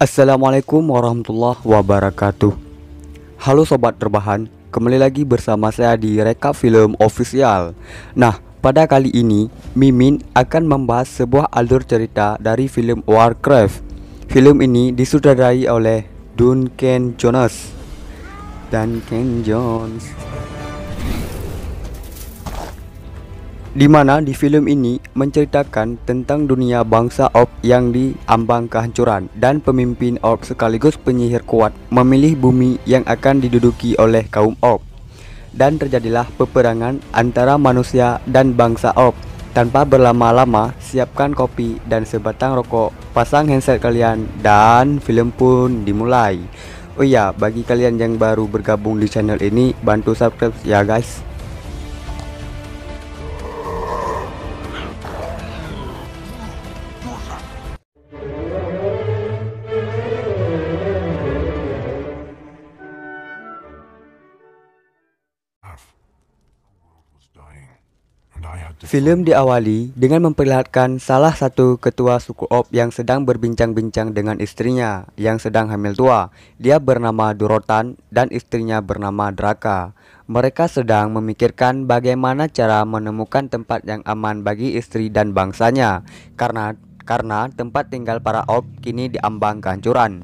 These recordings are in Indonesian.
Assalamualaikum warahmatullahi wabarakatuh. Halo sobat terbahan, kembali lagi bersama saya di Rekap Film Official. Nah, pada kali ini Mimin akan membahas sebuah alur cerita dari film Warcraft. Film ini disutradarai oleh Duncan Jones. Di mana di film ini menceritakan tentang dunia bangsa Orc yang diambang kehancuran, dan pemimpin Orc sekaligus penyihir kuat memilih bumi yang akan diduduki oleh kaum Orc. Dan terjadilah peperangan antara manusia dan bangsa Orc. Tanpa berlama-lama, siapkan kopi dan sebatang rokok, pasang handset kalian, dan film pun dimulai. Oh iya, bagi kalian yang baru bergabung di channel ini, bantu subscribe ya guys. Film diawali dengan memperlihatkan salah satu ketua suku Orc yang sedang berbincang-bincang dengan istrinya yang sedang hamil tua. Dia bernama Durotan dan istrinya bernama Draka. Mereka sedang memikirkan bagaimana cara menemukan tempat yang aman bagi istri dan bangsanya karena tempat tinggal para Orc kini diambang kehancuran.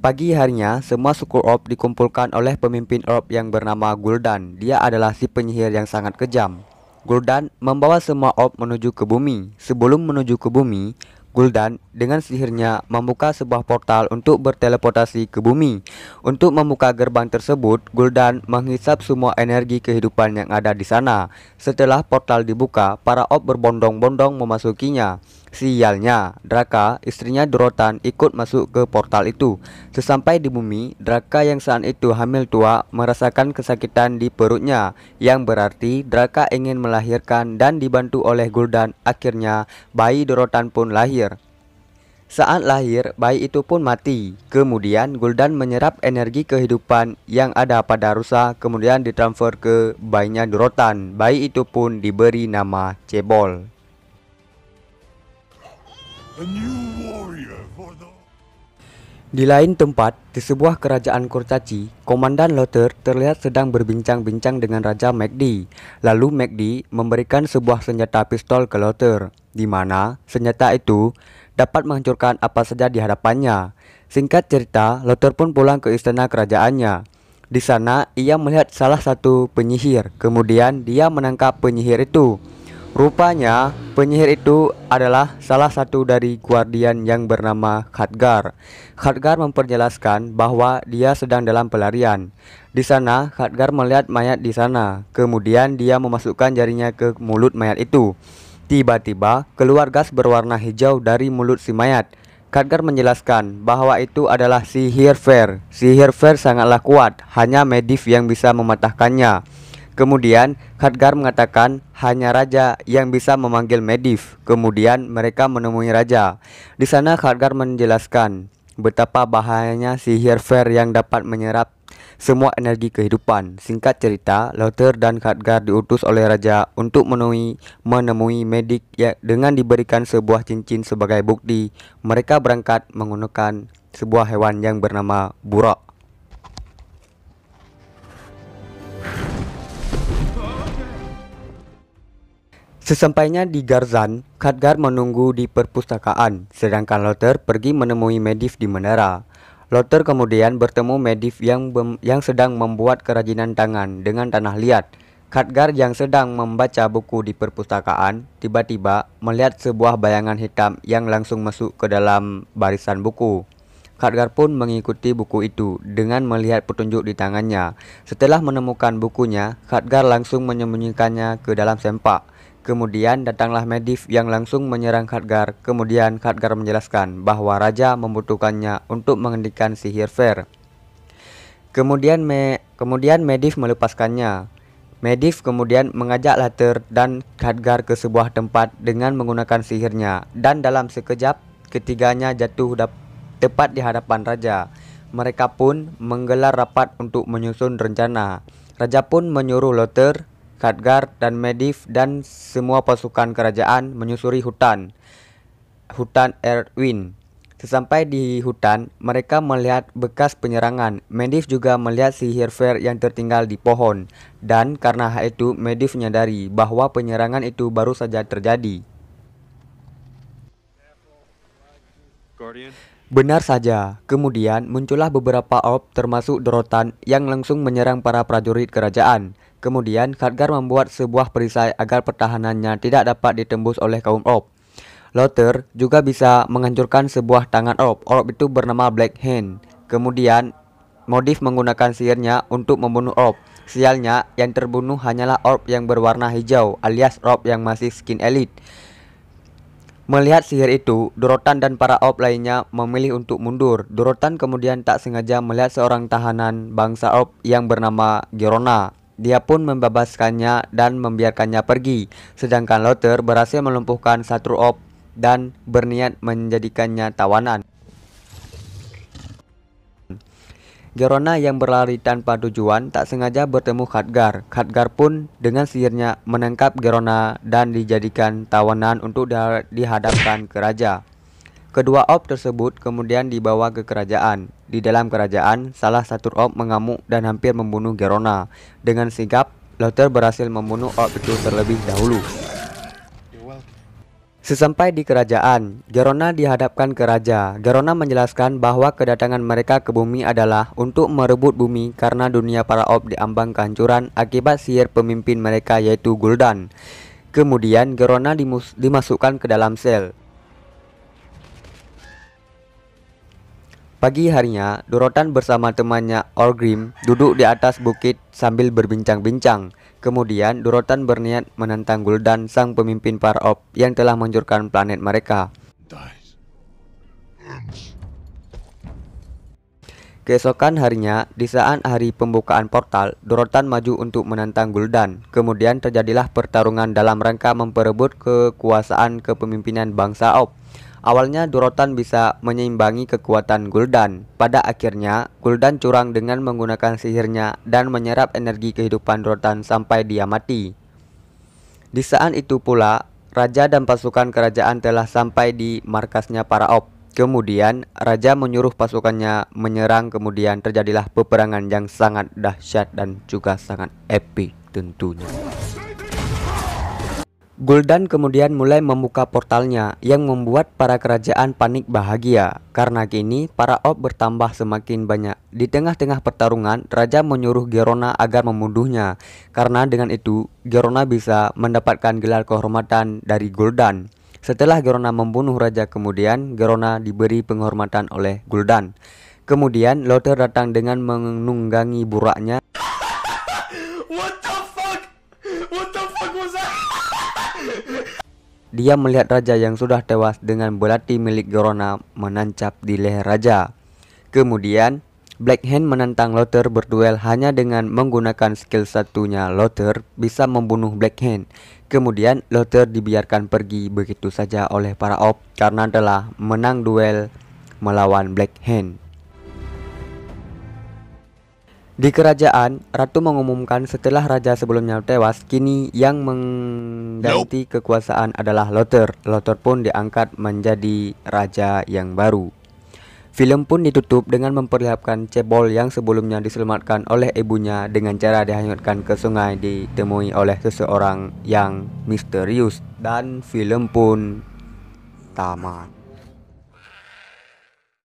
Pagi harinya, semua suku Orc dikumpulkan oleh pemimpin Orc yang bernama Gul'dan. Dia adalah si penyihir yang sangat kejam. Gul'dan membawa semua Orc menuju ke bumi. Sebelum menuju ke bumi, Gul'dan dengan sihirnya membuka sebuah portal untuk berteleportasi ke bumi. Untuk membuka gerbang tersebut, Gul'dan menghisap semua energi kehidupan yang ada di sana. Setelah portal dibuka, para Orc berbondong-bondong memasukinya. Sialnya, Draka, istrinya Durotan, ikut masuk ke portal itu. Sesampai di bumi, Draka yang saat itu hamil tua merasakan kesakitan di perutnya, yang berarti Draka ingin melahirkan dan dibantu oleh Gul'dan. Akhirnya, bayi Durotan pun lahir. Saat lahir, bayi itu pun mati. Kemudian Gul'dan menyerap energi kehidupan yang ada pada rusa, kemudian ditransfer ke bayinya Durotan. Bayi itu pun diberi nama Cebol. Di lain tempat, di sebuah kerajaan kurcaci, Komandan Lothair terlihat sedang berbincang-bincang dengan Raja MacD. Lalu MacD memberikan sebuah senjata pistol ke Lothair, di mana senjata itu dapat menghancurkan apa saja di hadapannya. Singkat cerita, Lothair pun pulang ke istana kerajaannya. Di sana, ia melihat salah satu penyihir. Kemudian dia menangkap penyihir itu. Rupanya, penyihir itu adalah salah satu dari guardian yang bernama Khadgar. Khadgar memperjelaskan bahwa dia sedang dalam pelarian. Di sana, Khadgar melihat mayat di sana. Kemudian dia memasukkan jarinya ke mulut mayat itu. Tiba-tiba, keluar gas berwarna hijau dari mulut si mayat. Khadgar menjelaskan bahwa itu adalah sihir Fer. Sihir Fer sangatlah kuat, hanya Medivh yang bisa mematahkannya. Kemudian Khadgar mengatakan hanya raja yang bisa memanggil Medivh. Kemudian mereka menemui raja. Di sana Khadgar menjelaskan betapa bahayanya sihir Fer yang dapat menyerap semua energi kehidupan. Singkat cerita, Lothair dan Khadgar diutus oleh raja untuk menemui Medivh dengan diberikan sebuah cincin sebagai bukti. Mereka berangkat menggunakan sebuah hewan yang bernama Buraq. Sesampainya di Garzan, Khadgar menunggu di perpustakaan, sedangkan Lothair pergi menemui Medivh di menara. Lothair kemudian bertemu Medivh yang sedang membuat kerajinan tangan dengan tanah liat. Khadgar yang sedang membaca buku di perpustakaan tiba-tiba melihat sebuah bayangan hitam yang langsung masuk ke dalam barisan buku. Khadgar pun mengikuti buku itu dengan melihat petunjuk di tangannya. Setelah menemukan bukunya, Khadgar langsung menyembunyikannya ke dalam sempak. Kemudian datanglah Medivh yang langsung menyerang Khadgar. Kemudian Khadgar menjelaskan bahwa raja membutuhkannya untuk menghentikan sihir Fer. Kemudian Medivh melepaskannya. Medivh kemudian mengajak Lothair dan Khadgar ke sebuah tempat dengan menggunakan sihirnya, dan dalam sekejap ketiganya jatuh tepat di hadapan raja. Mereka pun menggelar rapat untuk menyusun rencana. Raja pun menyuruh Lothair, Khadgar dan Medivh dan semua pasukan kerajaan menyusuri hutan Erdwin. Sesampai di hutan, mereka melihat bekas penyerangan. Medivh juga melihat sihir Fer yang tertinggal di pohon. Dan karena hal itu, Medivh menyadari bahwa penyerangan itu baru saja terjadi. Benar saja, kemudian muncullah beberapa orb termasuk Dorotan yang langsung menyerang para prajurit kerajaan. Kemudian Khadgar membuat sebuah perisai agar pertahanannya tidak dapat ditembus oleh kaum orb. Lothair juga bisa menghancurkan sebuah tangan orb. Orb itu bernama Black Hand. Kemudian Medivh menggunakan sihirnya untuk membunuh orb. Sialnya, yang terbunuh hanyalah orb yang berwarna hijau alias orb yang masih skin elite. Melihat sihir itu, Dorotan dan para orb lainnya memilih untuk mundur. Dorotan kemudian tak sengaja melihat seorang tahanan bangsa orb yang bernama Gerona. Dia pun membebaskannya dan membiarkannya pergi. Sedangkan Lothair berhasil melumpuhkan satu orb dan berniat menjadikannya tawanan. Gerona yang berlari tanpa tujuan tak sengaja bertemu Khadgar. Khadgar pun dengan sihirnya menangkap Gerona dan dijadikan tawanan untuk dihadapkan ke raja. Kedua orb tersebut kemudian dibawa ke kerajaan. Di dalam kerajaan, salah satu orb mengamuk dan hampir membunuh Gerona. Dengan sigap, Lothair berhasil membunuh orb itu terlebih dahulu. Sesampai di kerajaan, Gerona dihadapkan ke raja. Gerona menjelaskan bahwa kedatangan mereka ke bumi adalah untuk merebut bumi karena dunia para orb diambang kehancuran akibat sihir pemimpin mereka yaitu Gul'dan. Kemudian Gerona dimasukkan ke dalam sel. Pagi harinya, Dorotan bersama temannya Orgrim duduk di atas bukit sambil berbincang-bincang. Kemudian Dorotan berniat menantang Gul'dan, sang pemimpin para orb yang telah menghancurkan planet mereka. Keesokan harinya, di saat hari pembukaan portal, Dorotan maju untuk menantang Gul'dan. Kemudian terjadilah pertarungan dalam rangka memperebut kekuasaan kepemimpinan bangsa orb. Awalnya Dorotan bisa menyeimbangi kekuatan Gul'dan. Pada akhirnya, Gul'dan curang dengan menggunakan sihirnya dan menyerap energi kehidupan Dorotan sampai dia mati. Di saat itu pula, raja dan pasukan kerajaan telah sampai di markasnya para orb. Kemudian, raja menyuruh pasukannya menyerang. Kemudian terjadilah peperangan yang sangat dahsyat dan juga sangat epic tentunya. Gul'dan kemudian mulai membuka portalnya yang membuat para kerajaan panik bahagia karena kini para orb bertambah semakin banyak. Di tengah-tengah pertarungan, raja menyuruh Gerona agar membunuhnya karena dengan itu Gerona bisa mendapatkan gelar kehormatan dari Gul'dan. Setelah Gerona membunuh raja, kemudian Gerona diberi penghormatan oleh Gul'dan. Kemudian Lothair datang dengan menunggangi buraknya. What the fuck? What the fuck was that? Dia melihat raja yang sudah tewas dengan belati milik Gerona menancap di leher raja. Kemudian Black Hand menantang Lothair berduel hanya dengan menggunakan skill satunya. Lothair bisa membunuh Black Hand. Kemudian Lothair dibiarkan pergi begitu saja oleh para orb karena telah menang duel melawan Black Hand. Di kerajaan, Ratu mengumumkan setelah raja sebelumnya tewas, kini yang mengganti kekuasaan adalah Lothair. Lothair pun diangkat menjadi raja yang baru. Film pun ditutup dengan memperlihatkan cebol yang sebelumnya diselamatkan oleh ibunya dengan cara dihanyutkan ke sungai ditemui oleh seseorang yang misterius. Dan film pun tamat.